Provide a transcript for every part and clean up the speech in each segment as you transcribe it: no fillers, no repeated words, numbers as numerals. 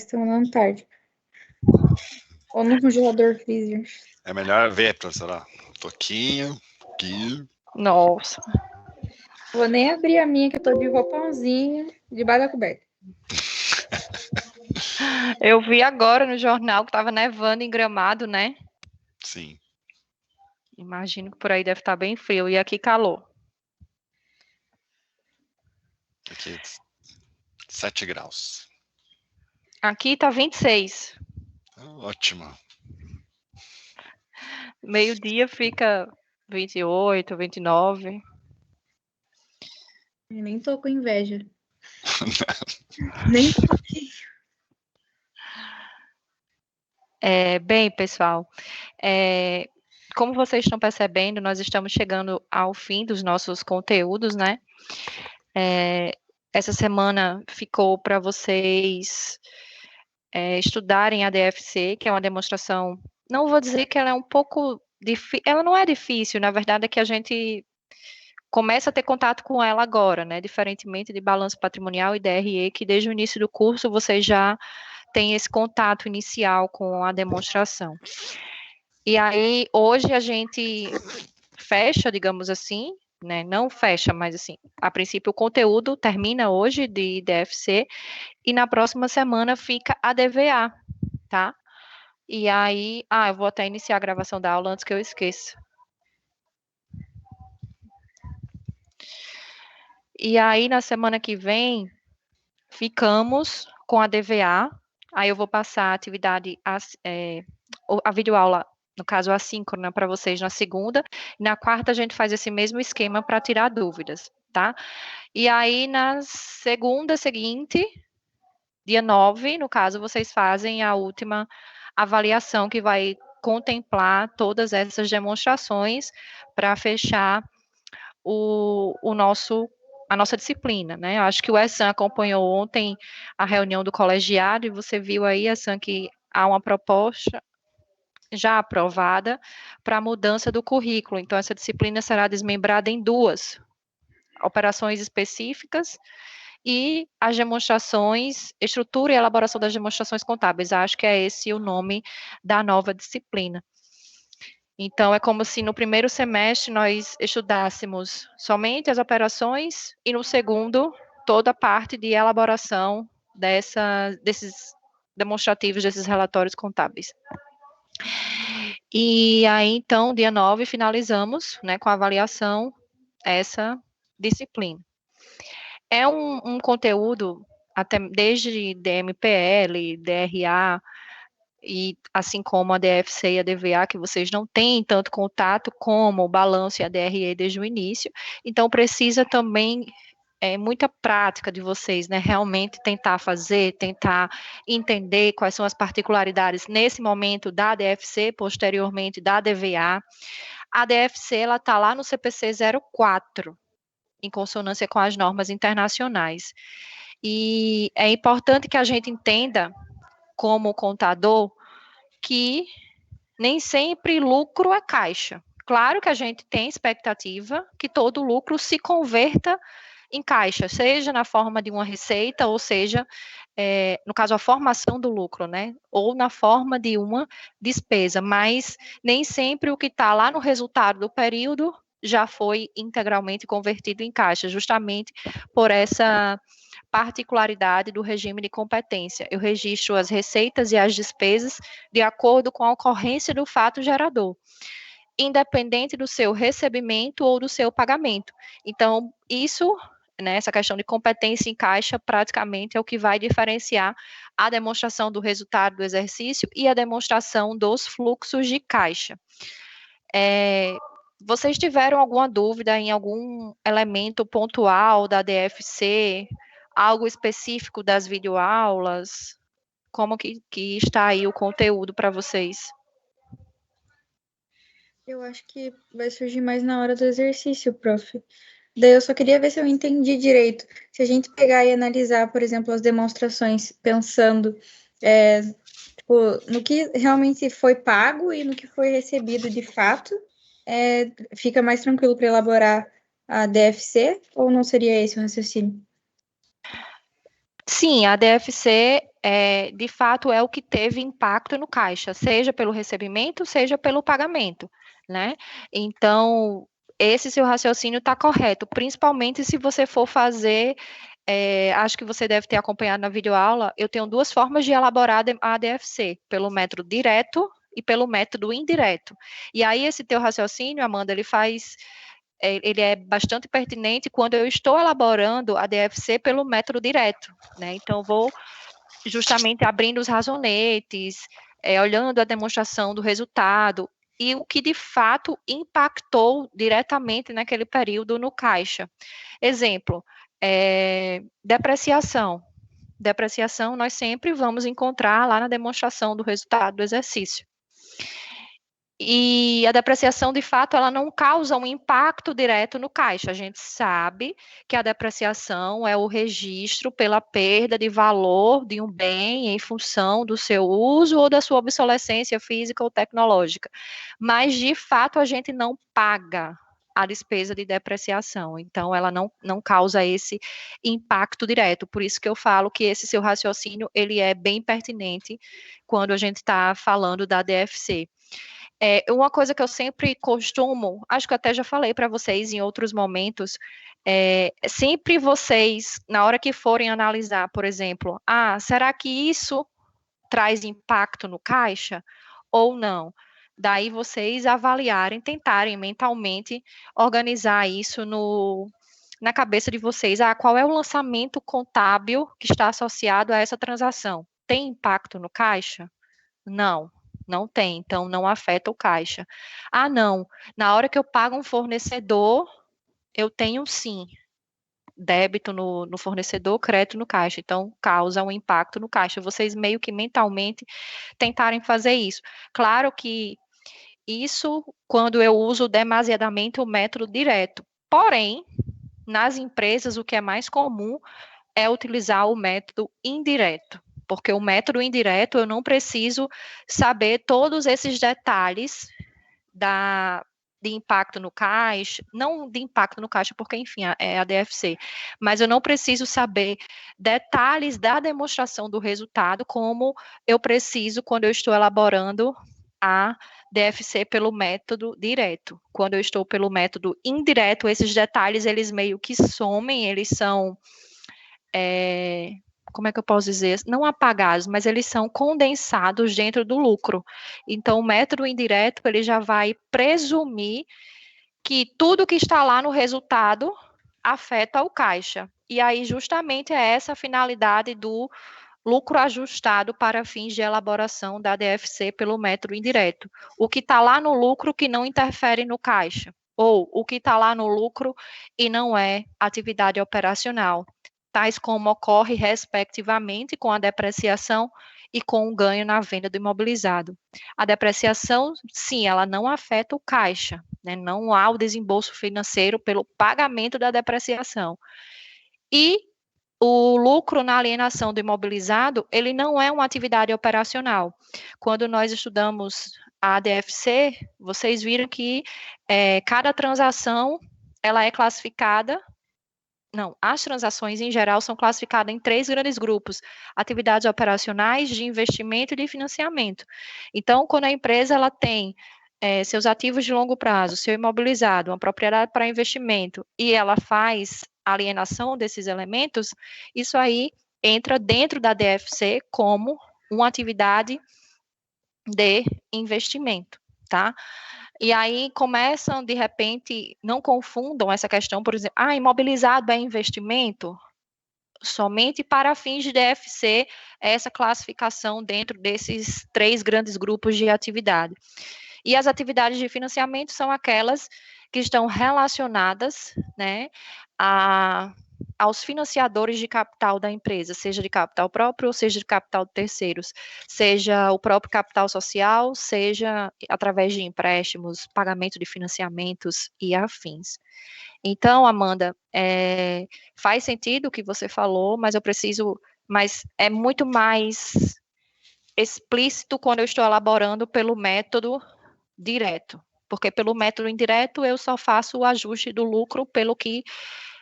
estão na Antártica. Ou no congelador freezer. É melhor ver, professora. Toquinho, aqui. Nossa. Vou nem abrir a minha, que eu tô de roupãozinho, debaixo da coberta. Eu vi agora no jornal que tava nevando em Gramado, né? Sim. Imagino que por aí deve estar bem frio. E aqui calor. Aqui, 7 graus. Aqui tá 26. Ótimo. Meio-dia fica 28, 29. Eu nem tô com inveja. Nem tô. Bem, pessoal, como vocês estão percebendo, nós estamos chegando ao fim dos nossos conteúdos, né? Essa semana ficou para vocês estudarem a DFC, que é uma demonstração, não vou dizer que ela é um pouco difícil, ela não é difícil, na verdade é que a gente começa a ter contato com ela agora, né? Diferentemente de balanço patrimonial e DRE, que desde o início do curso vocês já têm esse contato inicial com a demonstração. E aí, hoje a gente fecha, digamos assim, né? Não fecha, mas assim, a princípio o conteúdo termina hoje de DFC e na próxima semana fica a DVA, tá? E aí, eu vou até iniciar a gravação da aula antes que eu esqueça. E aí, na semana que vem, ficamos com a DVA. Aí eu vou passar a atividade, a videoaula, no caso assíncrona, para vocês na segunda. E na quarta a gente faz esse mesmo esquema para tirar dúvidas, tá? E aí na segunda seguinte, dia 9, no caso, vocês fazem a última avaliação que vai contemplar todas essas demonstrações para fechar a nossa disciplina, né? Eu acho que o Essan acompanhou ontem a reunião do colegiado e você viu aí, Essan, que há uma proposta já aprovada para a mudança do currículo. Então, essa disciplina será desmembrada em 2 operações específicas e as demonstrações, estrutura e elaboração das demonstrações contábeis. Acho que é esse o nome da nova disciplina. Então, é como se no primeiro semestre nós estudássemos somente as operações e no segundo, toda a parte de elaboração desses demonstrativos, desses relatórios contábeis. E aí, então, dia 9, finalizamos, né, com a avaliação essa disciplina. É um conteúdo, até desde DMPL, DRA, e assim como a DFC e a DVA, que vocês não têm tanto contato como o balanço e a DRE desde o início, então precisa também muita prática de vocês, né, realmente tentar fazer, tentar entender quais são as particularidades nesse momento da DFC, posteriormente da DVA. A DFC, ela está lá no CPC 04, em consonância com as normas internacionais. E é importante que a gente entenda, como contador, que nem sempre lucro é caixa. Claro que a gente tem expectativa que todo lucro se converta em caixa, seja na forma de uma receita, ou seja, no caso, a formação do lucro, né? Ou na forma de uma despesa, mas nem sempre o que está lá no resultado do período já foi integralmente convertido em caixa, justamente por essa particularidade do regime de competência. Eu registro as receitas e as despesas de acordo com a ocorrência do fato gerador, independente do seu recebimento ou do seu pagamento. Então, isso, né, essa questão de competência em caixa, praticamente é o que vai diferenciar a demonstração do resultado do exercício e a demonstração dos fluxos de caixa. Vocês tiveram alguma dúvida em algum elemento pontual da DFC, algo específico das videoaulas? Como que está aí o conteúdo para vocês? Eu acho que vai surgir mais na hora do exercício, prof. Daí eu só queria ver se eu entendi direito. Se a gente pegar e analisar, por exemplo, as demonstrações, pensando tipo, no que realmente foi pago e no que foi recebido de fato, fica mais tranquilo para elaborar a DFC, ou não seria esse o raciocínio? Sim, a DFC, de fato, é o que teve impacto no caixa, seja pelo recebimento, seja pelo pagamento, né? Então, esse seu raciocínio está correto, principalmente se você for fazer, acho que você deve ter acompanhado na videoaula, eu tenho duas formas de elaborar a DFC, pelo método direto e pelo método indireto. E aí, esse teu raciocínio, Amanda, ele é bastante pertinente quando eu estou elaborando a DFC pelo método direto, né? Então, vou justamente abrindo os razonetes, olhando a demonstração do resultado e o que de fato impactou diretamente naquele período no caixa. Exemplo, depreciação. Depreciação nós sempre vamos encontrar lá na demonstração do resultado do exercício. E a depreciação, de fato, ela não causa um impacto direto no caixa. A gente sabe que a depreciação é o registro pela perda de valor de um bem em função do seu uso ou da sua obsolescência física ou tecnológica. Mas, de fato, a gente não paga a despesa de depreciação. Então, ela não causa esse impacto direto. Por isso que eu falo que esse seu raciocínio, ele é bem pertinente quando a gente está falando da DFC. Uma coisa que eu sempre costumo, acho que eu até já falei para vocês em outros momentos, sempre vocês, na hora que forem analisar, por exemplo, será que isso traz impacto no caixa ou não? Daí vocês avaliarem, tentarem mentalmente organizar isso na cabeça de vocês. Qual é o lançamento contábil que está associado a essa transação? Tem impacto no caixa? Não, não tem, então não afeta o caixa. Não, na hora que eu pago um fornecedor, eu tenho sim débito no fornecedor, crédito no caixa, então causa um impacto no caixa. Vocês meio que mentalmente tentarem fazer isso. Claro que isso quando eu uso demasiadamente o método direto. Porém, nas empresas o que é mais comum é utilizar o método indireto, porque o método indireto eu não preciso saber todos esses detalhes de impacto no caixa, não de impacto no caixa, porque, enfim, é a DFC, mas eu não preciso saber detalhes da demonstração do resultado, como eu preciso quando eu estou elaborando a DFC pelo método direto. Quando eu estou pelo método indireto, esses detalhes, eles meio que somem, eles são como é que eu posso dizer? Não apagados, mas eles são condensados dentro do lucro. Então, o método indireto, ele já vai presumir que tudo que está lá no resultado afeta o caixa. E aí, justamente, é essa a finalidade do lucro ajustado para fins de elaboração da DFC pelo método indireto. O que está lá no lucro que não interfere no caixa. Ou o que está lá no lucro e não é atividade operacional, tais como ocorre respectivamente com a depreciação e com o ganho na venda do imobilizado. A depreciação, sim, ela não afeta o caixa, né? Não há o desembolso financeiro pelo pagamento da depreciação. E o lucro na alienação do imobilizado, ele não é uma atividade operacional. Quando nós estudamos a ADFC, vocês viram que cada transação, ela é classificada. Não, as transações em geral são classificadas em 3 grandes grupos: atividades operacionais, de investimento e de financiamento. Então, quando a empresa ela tem seus ativos de longo prazo, seu imobilizado, uma propriedade para investimento, e ela faz alienação desses elementos, isso aí entra dentro da DFC como uma atividade de investimento, tá? E aí começam, de repente, não confundam essa questão, por exemplo, imobilizado é investimento? Somente para fins de DFC, essa classificação dentro desses 3 grandes grupos de atividade. E as atividades de financiamento são aquelas que estão relacionadas, né, aos financiadores de capital da empresa, seja de capital próprio ou seja de capital de terceiros, seja o próprio capital social, seja através de empréstimos, pagamento de financiamentos e afins. Então, Amanda, faz sentido o que você falou, mas é muito mais explícito quando eu estou elaborando pelo método direto, porque pelo método indireto eu só faço o ajuste do lucro pelo que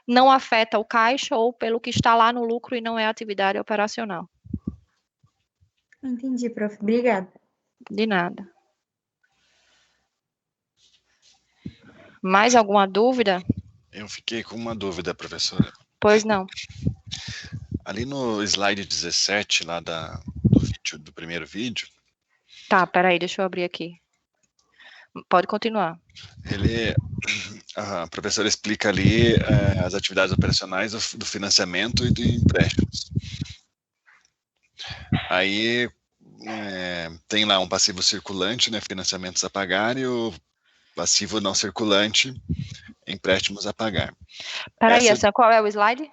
não afeta o caixa ou pelo que está lá no lucro e não é atividade operacional. Entendi, prof. Obrigada. De nada. Mais alguma dúvida? Eu fiquei com uma dúvida, professora. Pois não. Ali no slide 17, lá do primeiro vídeo, Tá, peraí, deixa eu abrir aqui. Pode continuar. A professora explica ali as atividades operacionais do financiamento e de empréstimos. Aí tem lá um passivo circulante, né, financiamentos a pagar, e o passivo não circulante, empréstimos a pagar. Peraí, essa qual é o slide?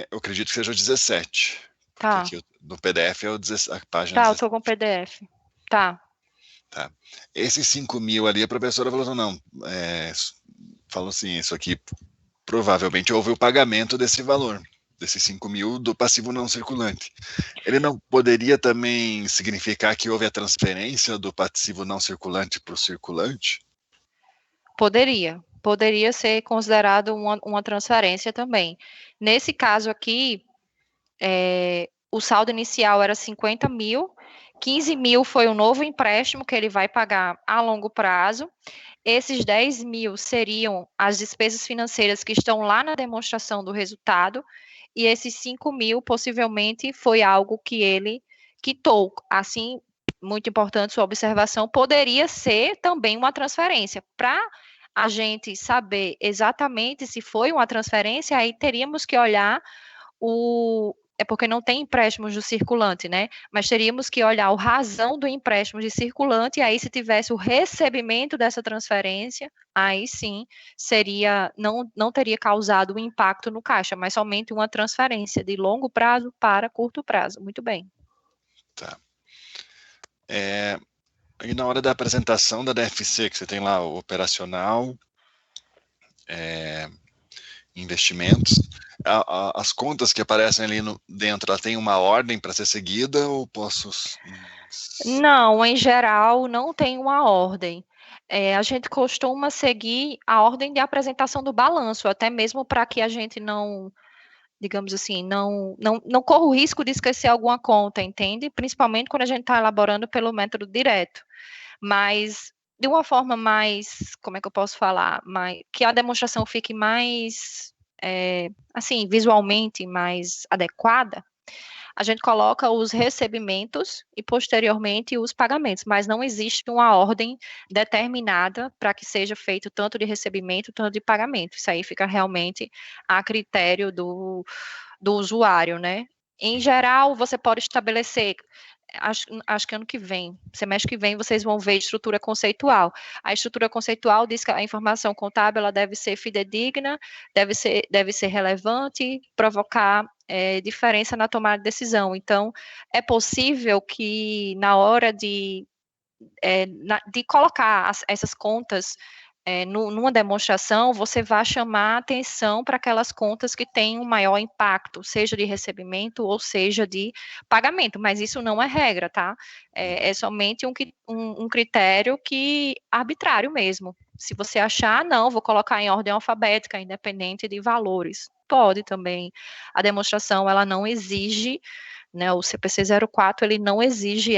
Eu acredito que seja o 17. Tá. Porque aqui no PDF é a página Tá, 17. eu tô com o PDF. Tá. Tá. Esses 5.000 ali, a professora falou assim, não, falou assim, isso aqui provavelmente houve o pagamento desse valor, desses 5.000 do passivo não circulante. Ele não poderia também significar que houve a transferência do passivo não circulante para o circulante? Poderia ser considerado uma transferência também. Nesse caso aqui, o saldo inicial era 50 mil, 15 mil foi um novo empréstimo que ele vai pagar a longo prazo. Esses 10 mil seriam as despesas financeiras que estão lá na demonstração do resultado, e esses 5 mil possivelmente foi algo que ele quitou. Assim, muito importante sua observação, poderia ser também uma transferência. Para a gente saber exatamente se foi uma transferência, aí teríamos que olhar é porque não tem empréstimos do circulante, né? Mas teríamos que olhar o razão do empréstimo de circulante, e aí se tivesse o recebimento dessa transferência, aí sim não teria causado um impacto no caixa, mas somente uma transferência de longo prazo para curto prazo. Muito bem. Tá. E na hora da apresentação da DFC, que você tem lá o operacional, investimentos, as contas que aparecem ali dentro, ela tem uma ordem para ser seguida ou posso... Não, em geral, não tem uma ordem. A gente costuma seguir a ordem de apresentação do balanço, até mesmo para que a gente não, digamos assim, não corra o risco de esquecer alguma conta, entende? Principalmente quando a gente está elaborando pelo método direto. Mas de uma forma mais, como é que eu posso falar, que a demonstração fique mais, assim, visualmente mais adequada, a gente coloca os recebimentos e, posteriormente, os pagamentos, mas não existe uma ordem determinada para que seja feito tanto de recebimento, tanto de pagamento. Isso aí fica realmente a critério do usuário, né? Em geral, você pode estabelecer, acho que ano que vem, semestre que vem, vocês vão ver estrutura conceitual. A estrutura conceitual diz que a informação contábil ela deve ser fidedigna, deve ser relevante, provocar diferença na tomada de decisão. Então, é possível que na hora de colocar essas contas numa demonstração, você vai chamar atenção para aquelas contas que têm um maior impacto, seja de recebimento ou seja de pagamento, mas isso não é regra, tá? É somente um critério arbitrário mesmo. Se você achar, não, vou colocar em ordem alfabética, independente de valores. Pode também. A demonstração, ela não exige, né, o CPC 04, ele não exige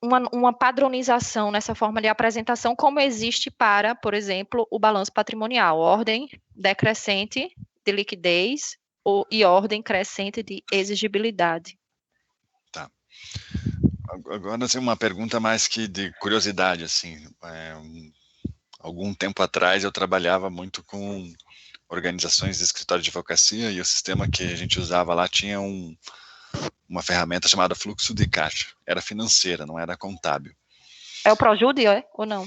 uma padronização nessa forma de apresentação, como existe para, por exemplo, o balanço patrimonial, ordem decrescente de liquidez e ordem crescente de exigibilidade. Tá. Agora, assim, uma pergunta mais que de curiosidade, assim, algum tempo atrás eu trabalhava muito com organizações de escritório de advocacia e o sistema que a gente usava lá tinha uma ferramenta chamada fluxo de caixa. Era financeira, não era contábil. É o Projude, ou não?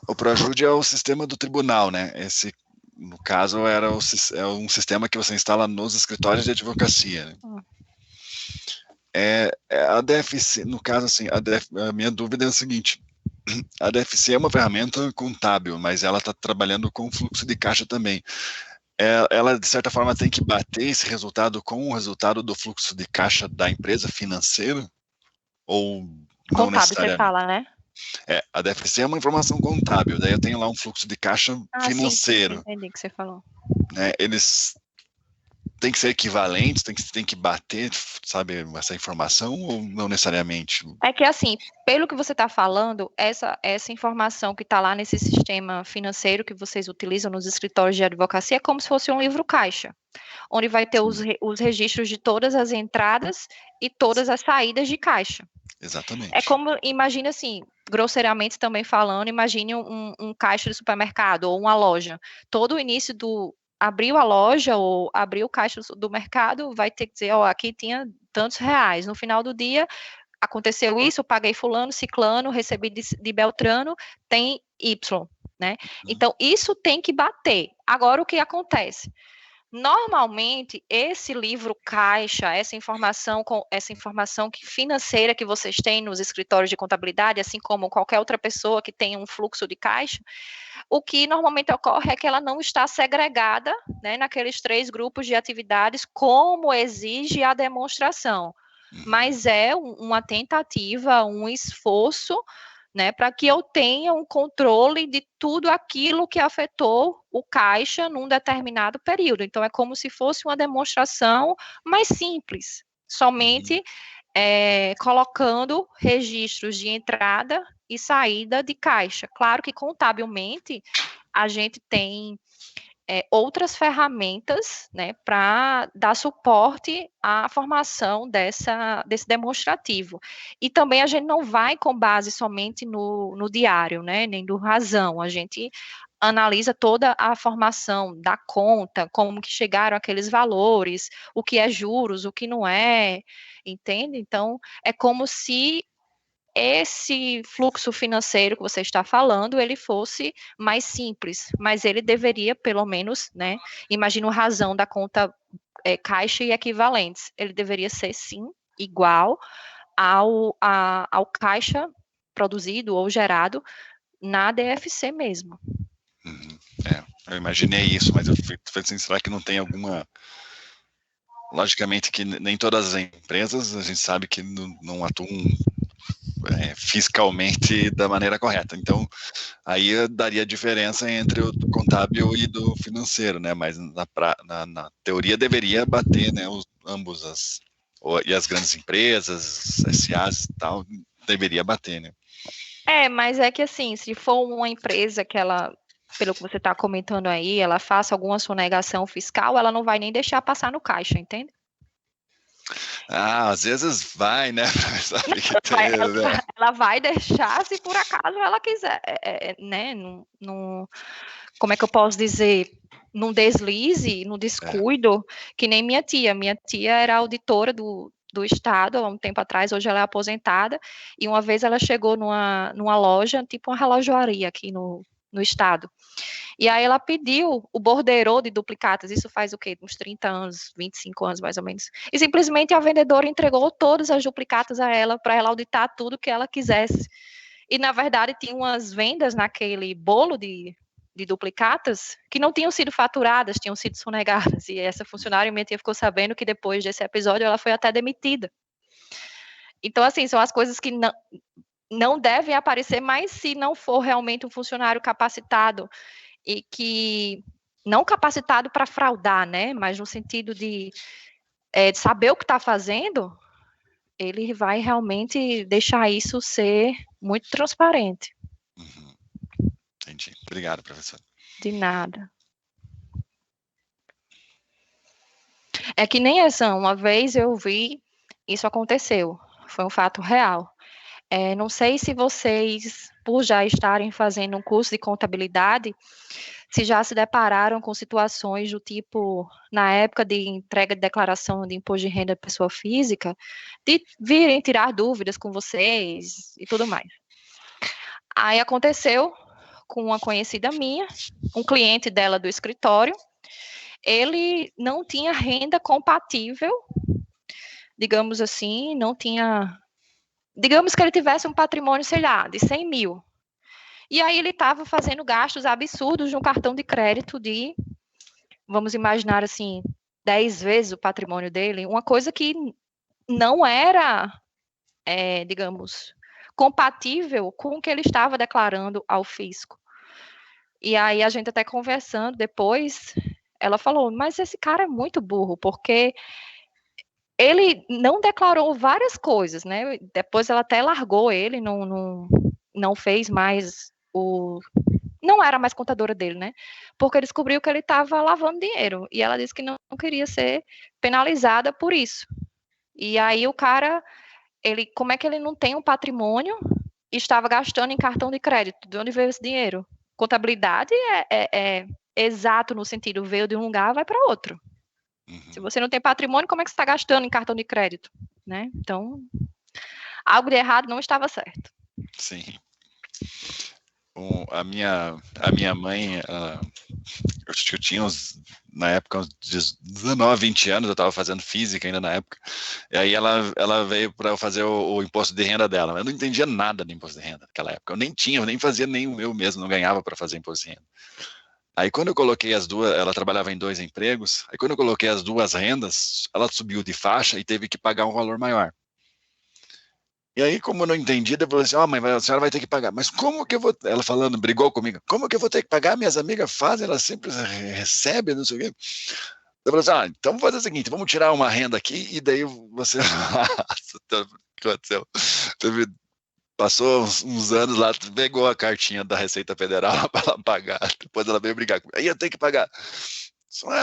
O Projude é o sistema do tribunal, né? Esse, no caso, é um sistema que você instala nos escritórios de advocacia. Né? A DFC, no caso, assim, a minha dúvida é a seguinte: a DFC é uma ferramenta contábil, mas ela está trabalhando com fluxo de caixa também. Ela, de certa forma, tem que bater esse resultado com o resultado do fluxo de caixa da empresa financeira? Ou não Contábil, necessariamente? você fala, né? A DFC é uma informação contábil, daí eu tenho lá um fluxo de caixa financeiro. Sim, entendi o que você falou. Né? Eles têm que ser equivalentes, tem que bater, sabe, essa informação, ou não necessariamente? É que, assim, pelo que você está falando, essa informação que está lá nesse sistema financeiro que vocês utilizam nos escritórios de advocacia é como se fosse um livro caixa, onde vai ter os registros de todas as entradas e todas as saídas de caixa. Exatamente. É como, imagine assim, grosseiramente também falando, imagine um caixa de supermercado ou uma loja. Todo o início abriu a loja ou abriu o caixa do mercado, vai ter que dizer, aqui tinha tantos reais. No final do dia, aconteceu isso, eu paguei fulano, ciclano, recebi de Beltrano, tem Y, né? Então, isso tem que bater. Agora, o que acontece? Normalmente, esse livro caixa, essa informação financeira que vocês têm nos escritórios de contabilidade, assim como qualquer outra pessoa que tenha um fluxo de caixa, o que normalmente ocorre é que ela não está segregada, né, naqueles 3 grupos de atividades, como exige a demonstração. Mas é uma tentativa, um esforço, né, para que eu tenha um controle de tudo aquilo que afetou o caixa num determinado período. Então, é como se fosse uma demonstração mais simples, somente colocando registros de entrada e saída de caixa. Claro que, contabilmente, a gente tem outras ferramentas, né, para dar suporte à formação desse demonstrativo. E também a gente não vai com base somente no diário, né, nem do razão, a gente analisa toda a formação da conta, como que chegaram aqueles valores, o que é juros, o que não é, entende? Então, é como se esse fluxo financeiro que você está falando, ele fosse mais simples, mas ele deveria, pelo menos, né, imagino razão da conta caixa e equivalentes, ele deveria ser, sim, igual ao caixa produzido ou gerado na DFC mesmo. Eu imaginei isso, mas eu falei assim, será que não tem alguma... Logicamente que nem todas as empresas, a gente sabe que não atuam fiscalmente da maneira correta. Então, aí daria diferença entre o contábil e do financeiro, né? Mas na teoria deveria bater, né? Ambos e as grandes empresas, SAs e tal, deveria bater, né? Mas é que assim, se for uma empresa que ela, pelo que você está comentando aí, ela faça alguma sonegação fiscal, ela não vai nem deixar passar no caixa, entende? Às vezes vai, né? Sabe que tem, né? Ela vai deixar se por acaso ela quiser, né? Como é que eu posso dizer? Num deslize, num descuido, que nem minha tia. Minha tia era auditora do Estado há um tempo atrás, hoje ela é aposentada, e uma vez ela chegou numa loja, tipo uma relojoaria aqui no Estado. E aí ela pediu o borderô de duplicatas, isso faz o quê? Uns 30 anos, 25 anos mais ou menos. E simplesmente a vendedora entregou todas as duplicatas a ela, para ela auditar tudo que ela quisesse. E na verdade tinha umas vendas naquele bolo de duplicatas que não tinham sido faturadas, tinham sido sonegadas. E essa funcionária, minha tia, ficou sabendo que depois desse episódio ela foi até demitida. Então, assim, são as coisas que não devem aparecer, mas se não for realmente um funcionário capacitado e que não capacitado para fraudar, né? Mas no sentido de saber o que está fazendo, ele vai realmente deixar isso ser muito transparente. Entendi. Obrigado, professor. De nada. É que nem essa, uma vez eu vi, isso aconteceu, foi um fato real. Não sei se vocês, por já estarem fazendo um curso de contabilidade, se já se depararam com situações do tipo, na época de entrega de declaração de imposto de renda de pessoa física, de virem tirar dúvidas com vocês e tudo mais. Aí aconteceu com uma conhecida minha, um cliente dela do escritório, ele não tinha renda compatível, digamos assim, não tinha... Digamos que ele tivesse um patrimônio, sei lá, de 100 mil. E aí ele estava fazendo gastos absurdos de um cartão de crédito de, vamos imaginar assim, 10 vezes o patrimônio dele, uma coisa que não era, digamos, compatível com o que ele estava declarando ao fisco. E aí a gente até conversando depois, ela falou, mas esse cara é muito burro, porque ele não declarou várias coisas, né? Depois ela até largou ele, não fez mais não era mais contadora dele, né? Porque descobriu que ele estava lavando dinheiro. E ela disse que não queria ser penalizada por isso. E aí o cara, como é que ele não tem um patrimônio e estava gastando em cartão de crédito? De onde veio esse dinheiro? Contabilidade é exato no sentido, veio de um lugar, vai para outro. Se você não tem patrimônio, como é que você está gastando em cartão de crédito? Né? Então, algo de errado não estava certo. Sim. A minha mãe, eu acho que eu tinha na época, uns 19, 20 anos, eu estava fazendo física ainda na época, e aí ela veio para eu fazer o imposto de renda dela. Eu não entendia nada de imposto de renda naquela época, eu nem fazia nem o meu mesmo, não ganhava para fazer imposto de renda. Aí quando eu coloquei as duas, ela trabalhava em 2 empregos, aí quando eu coloquei as 2 rendas, ela subiu de faixa e teve que pagar um valor maior. E aí, como eu não entendi, eu falei assim, mãe, a senhora vai ter que pagar. Mas como que eu vou... Ela falando, brigou comigo. Como que eu vou ter que pagar? Minhas amigas fazem, elas sempre recebem, não sei o quê. Eu falei assim, então vamos fazer o seguinte, vamos tirar uma renda aqui e daí você... o que aconteceu? Passou uns anos lá, pegou a cartinha da Receita Federal para ela pagar. Depois ela veio brigar comigo. Aí eu tenho que pagar.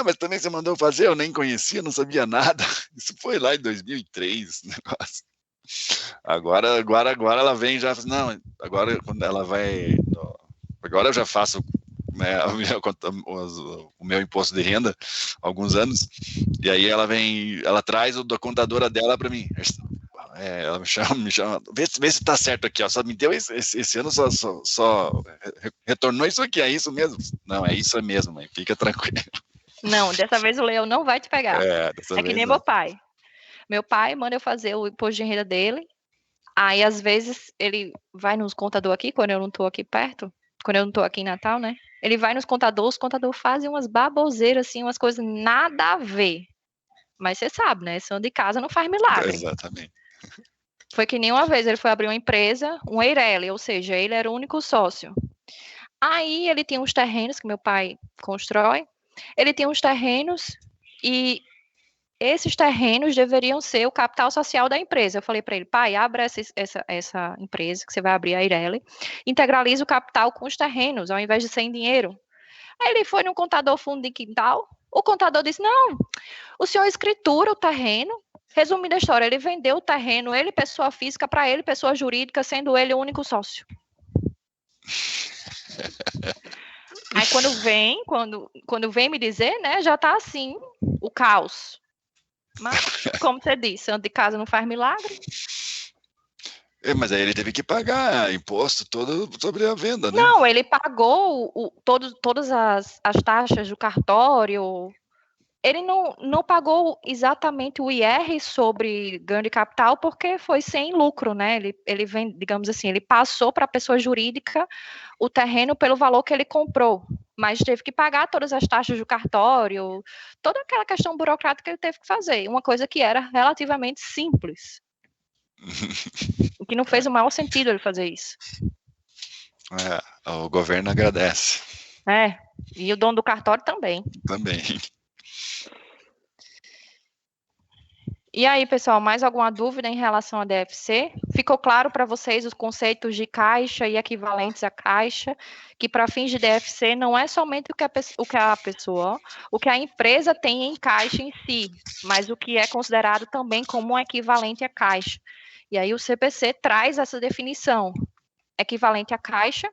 Mas também você mandou fazer, eu nem conhecia, não sabia nada. Isso foi lá em 2003, negócio. Agora ela vem já, não, agora quando ela vai, agora eu já faço, né, o meu imposto de renda há alguns anos, e aí ela traz da contadora dela para mim, ela me chama, vê se tá certo aqui, ó, só me deu esse ano, só retornou isso aqui, é isso mesmo? Não, é isso mesmo, mãe, fica tranquilo. Não, dessa vez o leão não vai te pegar, é que nem meu pai. Meu pai manda eu fazer o imposto de renda dele. Aí, às vezes, ele vai nos contadores aqui, quando eu não tô aqui perto, quando eu não tô aqui em Natal, né? Ele vai nos contadores, os contadores fazem umas baboseiras, assim, umas coisas nada a ver. Mas você sabe, né? Som de casa não faz milagre. Exatamente. Foi que nem uma vez ele foi abrir uma empresa, um Eireli, ou seja, ele era o único sócio. Aí ele tinha uns terrenos que meu pai constrói, ele tinha uns terrenos e esses terrenos deveriam ser o capital social da empresa. Eu falei para ele, pai, abra essa empresa que você vai abrir, a Eireli, integraliza o capital com os terrenos, ao invés de ser em dinheiro. Aí ele foi no contador fundo de quintal, o contador disse, não, o senhor escritura o terreno, resumindo a história, ele vendeu o terreno, ele pessoa física, para ele pessoa jurídica, sendo ele o único sócio. Aí quando vem me dizer, né, já tá assim, o caos. Mas, como você disse, santo de casa não faz milagre. Mas aí ele teve que pagar imposto todo sobre a venda, né? Não, ele pagou todas as taxas do cartório. Ele não pagou exatamente o IR sobre ganho de capital porque foi sem lucro, né? Ele vem, digamos assim, ele passou para a pessoa jurídica o terreno pelo valor que ele comprou, mas teve que pagar todas as taxas do cartório, toda aquela questão burocrática que ele teve que fazer, uma coisa que era relativamente simples. O que não fez o maior sentido ele fazer isso. O governo agradece. E o dono do cartório também. Também. E aí, pessoal, mais alguma dúvida em relação à DFC? Ficou claro para vocês os conceitos de caixa e equivalentes à caixa, que para fins de DFC não é somente o que a empresa tem em caixa em si, mas o que é considerado também como um equivalente à caixa. E aí o CPC traz essa definição. Equivalente à caixa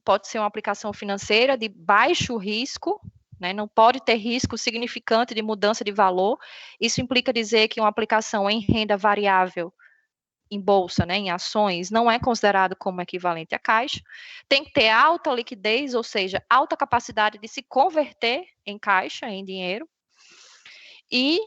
pode ser uma aplicação financeira de baixo risco, né, não pode ter risco significante de mudança de valor. Isso implica dizer que uma aplicação em renda variável em bolsa, né, em ações, não é considerado como equivalente à caixa. Tem que ter alta liquidez, ou seja, alta capacidade de se converter em caixa, em dinheiro. E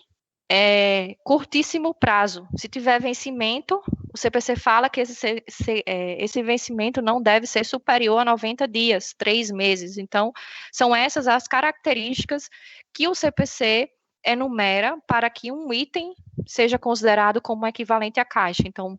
curtíssimo prazo. Se tiver vencimento, o CPC fala que esse vencimento não deve ser superior a 90 dias, 3 meses. Então, são essas as características que o CPC enumera para que um item seja considerado como equivalente à caixa. Então,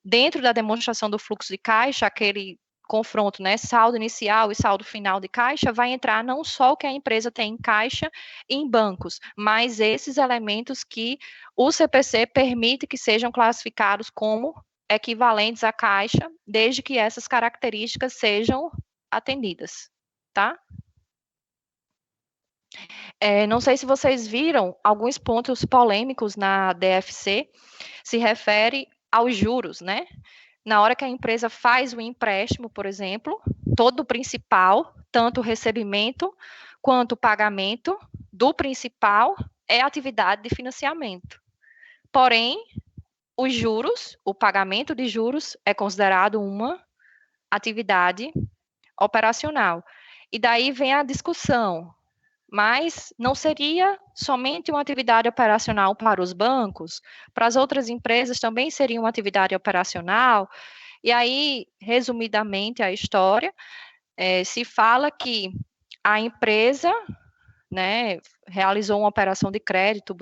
dentro da demonstração do fluxo de caixa, aquele confronto, né, saldo inicial e saldo final de caixa, vai entrar não só o que a empresa tem em caixa e em bancos, mas esses elementos que o CPC permite que sejam classificados como equivalentes à caixa, desde que essas características sejam atendidas, tá? Não sei se vocês viram alguns pontos polêmicos na DFC, se refere aos juros, né? Na hora que a empresa faz o empréstimo, por exemplo, todo o principal, tanto o recebimento quanto o pagamento do principal é atividade de financiamento. Porém, os juros, o pagamento de juros é considerado uma atividade operacional. E daí vem a discussão, mas não seria somente uma atividade operacional para os bancos? Para as outras empresas também seria uma atividade operacional? E aí, resumidamente, a história se fala que a empresa, né, realizou uma operação de crédito,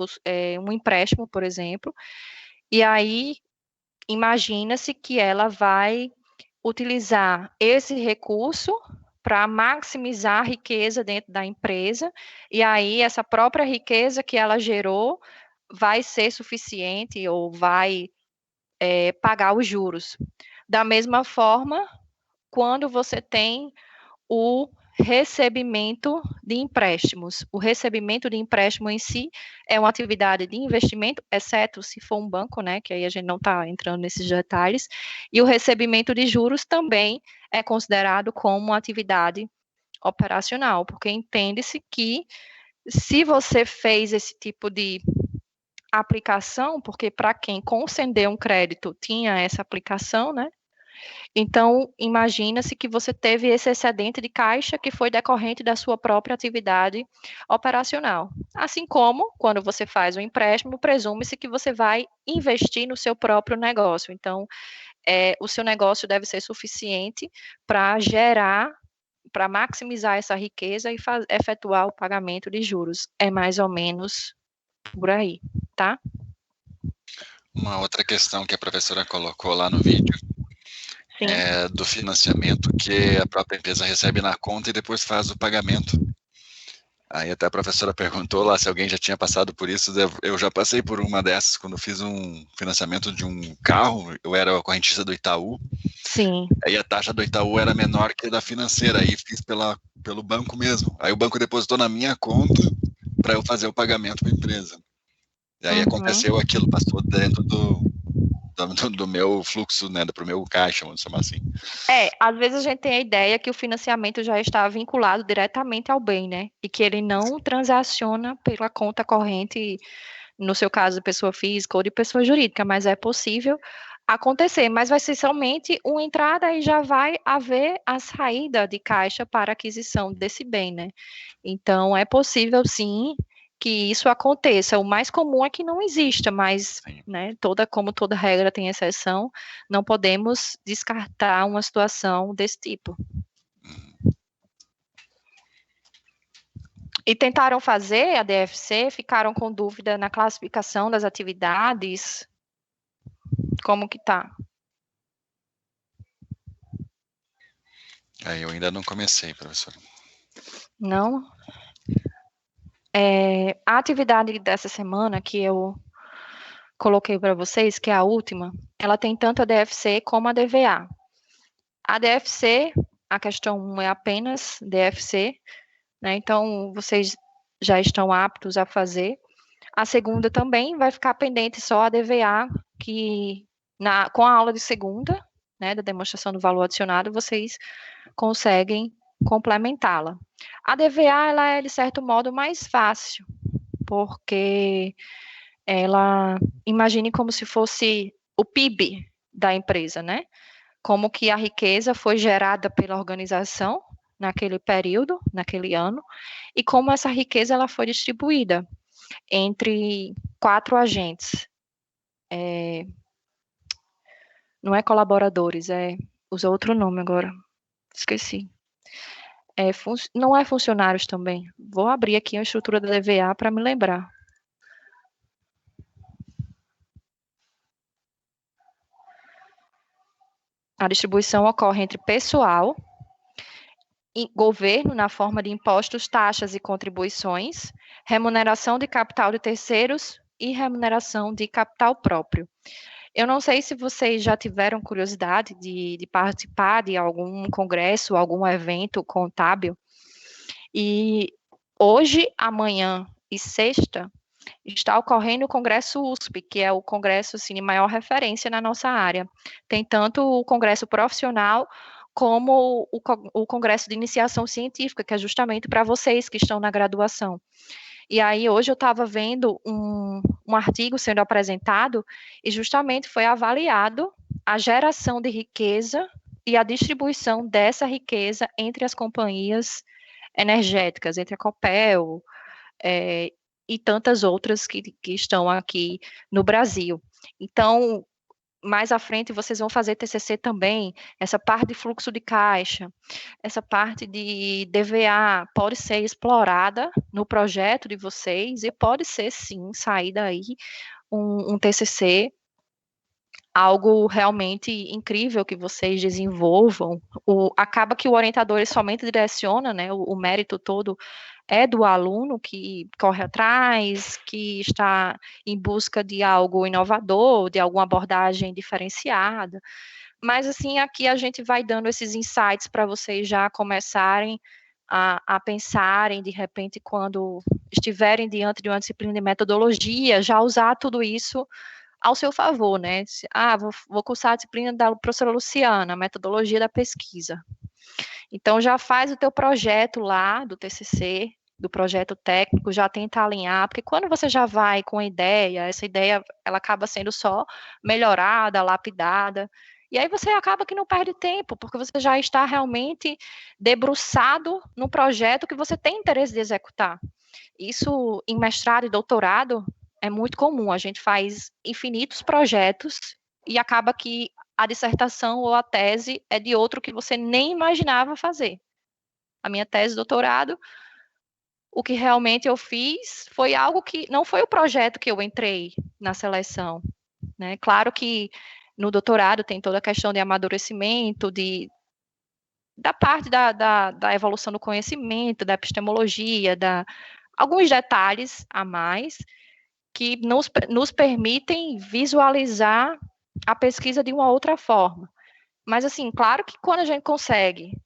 um empréstimo, por exemplo, e aí imagina-se que ela vai utilizar esse recurso para maximizar a riqueza dentro da empresa, e aí essa própria riqueza que ela gerou vai ser suficiente ou vai pagar os juros. Da mesma forma, quando você tem o recebimento de empréstimos. O recebimento de empréstimo em si é uma atividade de investimento, exceto se for um banco, né, que aí a gente não está entrando nesses detalhes, e o recebimento de juros também é considerado como uma atividade operacional, porque entende-se que se você fez esse tipo de aplicação, porque para quem concedeu um crédito tinha essa aplicação, né, então, imagina-se que você teve esse excedente de caixa que foi decorrente da sua própria atividade operacional. Assim como, quando você faz um empréstimo, presume-se que você vai investir no seu próprio negócio. Então, o seu negócio deve ser suficiente para gerar, para maximizar essa riqueza e efetuar o pagamento de juros. É mais ou menos por aí, tá? Uma outra questão que a professora colocou lá no vídeo é do financiamento que a própria empresa recebe na conta e depois faz o pagamento. Aí até a professora perguntou lá se alguém já tinha passado por isso. Eu já passei por uma dessas quando fiz um financiamento de um carro. Eu era correntista do Itaú. Sim. Aí a taxa do Itaú era menor que a da financeira. Aí fiz pelo banco mesmo. Aí o banco depositou na minha conta para eu fazer o pagamento para a empresa. E aí aconteceu aquilo, passou dentro do meu fluxo, né, pro meu caixa, vamos chamar assim. Às vezes a gente tem a ideia que o financiamento já está vinculado diretamente ao bem, né? E que ele não transaciona pela conta corrente, no seu caso, de pessoa física ou de pessoa jurídica, mas é possível acontecer, mas vai ser somente uma entrada e já vai haver a saída de caixa para aquisição desse bem, né? Então, é possível, sim, que isso aconteça. O mais comum é que não exista, mas, né, como toda regra tem exceção, não podemos descartar uma situação desse tipo. E tentaram fazer a DFC, ficaram com dúvida na classificação das atividades. Como que tá? Eu ainda não comecei, professora. Não? A atividade dessa semana que eu coloquei para vocês, que é a última, ela tem tanto a DFC como a DVA. A DFC, a questão 1 é apenas DFC, né? Então, vocês já estão aptos a fazer. A segunda também vai ficar pendente só a DVA, que com a aula de segunda, né, da demonstração do valor adicionado, vocês conseguem complementá-la. A DVA, ela é, de certo modo, mais fácil, porque ela, imagine como se fosse o PIB da empresa, né? Como que a riqueza foi gerada pela organização naquele período, naquele ano, e como essa riqueza ela foi distribuída entre 4 agentes. Não é colaboradores, usa outro nome agora, esqueci. Não é funcionários também. Vou abrir aqui a estrutura da DVA para me lembrar. A distribuição ocorre entre pessoal, governo na forma de impostos, taxas e contribuições, remuneração de capital de terceiros e remuneração de capital próprio. Eu não sei se vocês já tiveram curiosidade de participar de algum congresso, algum evento contábil. E hoje, amanhã e sexta, está ocorrendo o Congresso USP, que é o congresso assim, de maior referência na nossa área. Tem tanto o congresso profissional como o congresso de iniciação científica, que é justamente para vocês que estão na graduação. E aí, hoje eu estava vendo um artigo sendo apresentado e justamente foi avaliado a geração de riqueza e a distribuição dessa riqueza entre as companhias energéticas, entre a Copel e tantas outras que estão aqui no Brasil. Então, mais à frente vocês vão fazer TCC também, essa parte de fluxo de caixa, essa parte de DVA pode ser explorada no projeto de vocês e pode ser, sim, sair daí um TCC, algo realmente incrível que vocês desenvolvam. Acaba que o orientador ele somente direciona, né, o mérito todo é do aluno que corre atrás, que está em busca de algo inovador, de alguma abordagem diferenciada. Mas, assim, aqui a gente vai dando esses insights para vocês já começarem a pensarem, de repente, quando estiverem diante de uma disciplina de metodologia, já usar tudo isso ao seu favor, né? Vou cursar a disciplina da professora Luciana, metodologia da pesquisa. Então, já faz o teu projeto lá, do TCC, do projeto técnico, já tenta alinhar, porque quando você já vai com a ideia, essa ideia, ela acaba sendo só melhorada, lapidada, e aí você acaba que não perde tempo, porque você já está realmente debruçado no projeto que você tem interesse de executar. Isso, em mestrado e doutorado, é muito comum, a gente faz infinitos projetos e acaba que a dissertação ou a tese é de outro que você nem imaginava fazer. A minha tese de doutorado, o que realmente eu fiz foi algo que não foi o projeto que eu entrei na seleção, né? Claro que no doutorado tem toda a questão de amadurecimento, da parte da evolução do conhecimento, da epistemologia, alguns detalhes a mais que nos permitem visualizar a pesquisa de uma outra forma. Mas, assim, claro que quando a gente consegue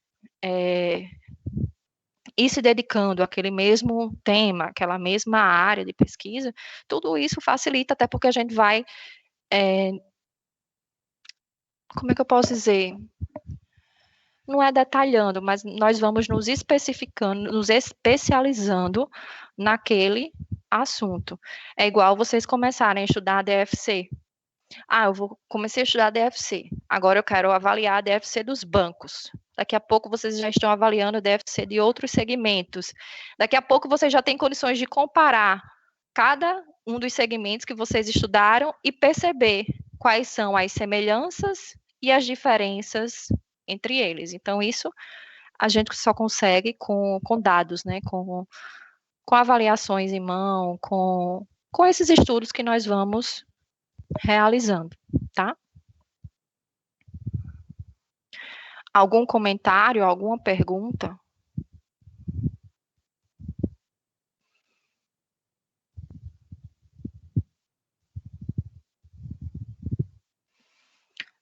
ir se dedicando àquele mesmo tema, aquela mesma área de pesquisa, tudo isso facilita, até porque a gente vai, como é que eu posso dizer? Não é detalhando, mas nós vamos nos especificando, nos especializando naquele assunto. É igual vocês começarem a estudar a DFC. Comecei a estudar a DFC, agora eu quero avaliar a DFC dos bancos. Daqui a pouco vocês já estão avaliando a DFC de outros segmentos. Daqui a pouco vocês já têm condições de comparar cada um dos segmentos que vocês estudaram e perceber quais são as semelhanças e as diferenças entre eles. Então, isso a gente só consegue com dados, né? Com avaliações em mão, com esses estudos que nós vamos realizando, tá? Algum comentário, alguma pergunta?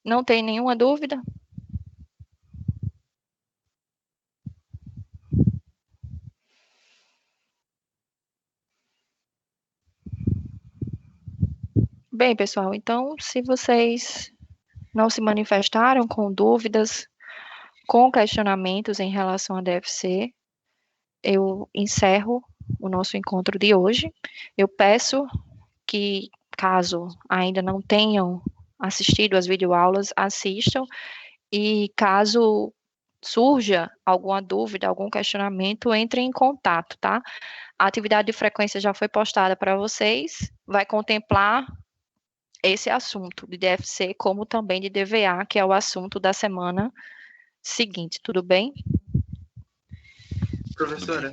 Não tem nenhuma dúvida? Bem, pessoal, então, se vocês não se manifestaram com dúvidas, com questionamentos em relação à DFC, eu encerro o nosso encontro de hoje. Eu peço que, caso ainda não tenham assistido às videoaulas, assistam, e caso surja alguma dúvida, algum questionamento, entrem em contato, tá? A atividade de frequência já foi postada para vocês, vai contemplar esse assunto de DFC, como também de DVA, que é o assunto da semana seguinte, tudo bem? Professora?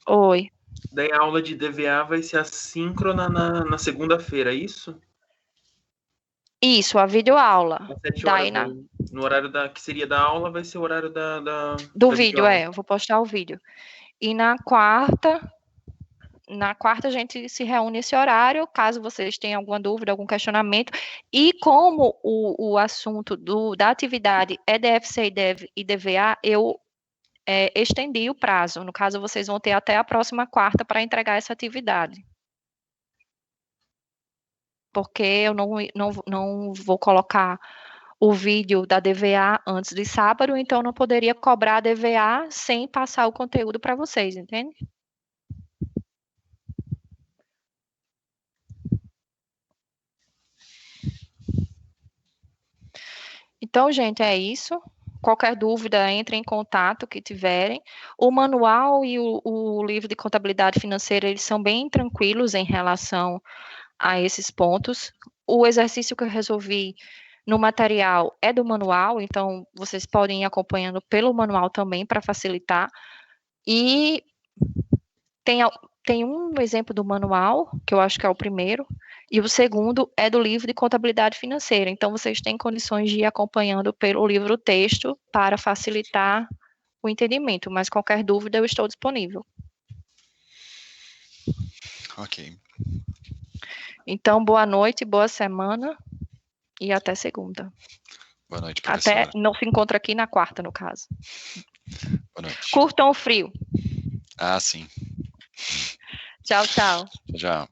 Oi. Daí a aula de DVA vai ser assíncrona na segunda-feira, é isso? Isso, a videoaula. Às 7 Daí horas No horário que seria da aula, vai ser o horário Do da vídeo, videoaula. eu vou postar o vídeo. E na quarta a gente se reúne nesse horário, caso vocês tenham alguma dúvida, algum questionamento. E como o assunto da atividade é DFC e DVA, eu estendi o prazo. No caso, vocês vão ter até a próxima quarta para entregar essa atividade. Porque eu não vou colocar o vídeo da DVA antes de sábado, então eu não poderia cobrar a DVA sem passar o conteúdo para vocês, entende? Então, gente, é isso. Qualquer dúvida, entre em contato que tiverem. O manual e o livro de contabilidade financeira, eles são bem tranquilos em relação a esses pontos. O exercício que eu resolvi no material é do manual, então vocês podem ir acompanhando pelo manual também para facilitar. E tem um exemplo do manual, que eu acho que é o primeiro, e o segundo é do livro de contabilidade financeira. Então, vocês têm condições de ir acompanhando pelo livro-texto para facilitar o entendimento, mas qualquer dúvida eu estou disponível. Ok. Então, boa noite, boa semana e até segunda. Boa noite, professora. Até não se encontra aqui na quarta, no caso. Boa noite. Curtam o frio. Ah, sim. Tchau, tchau. Já.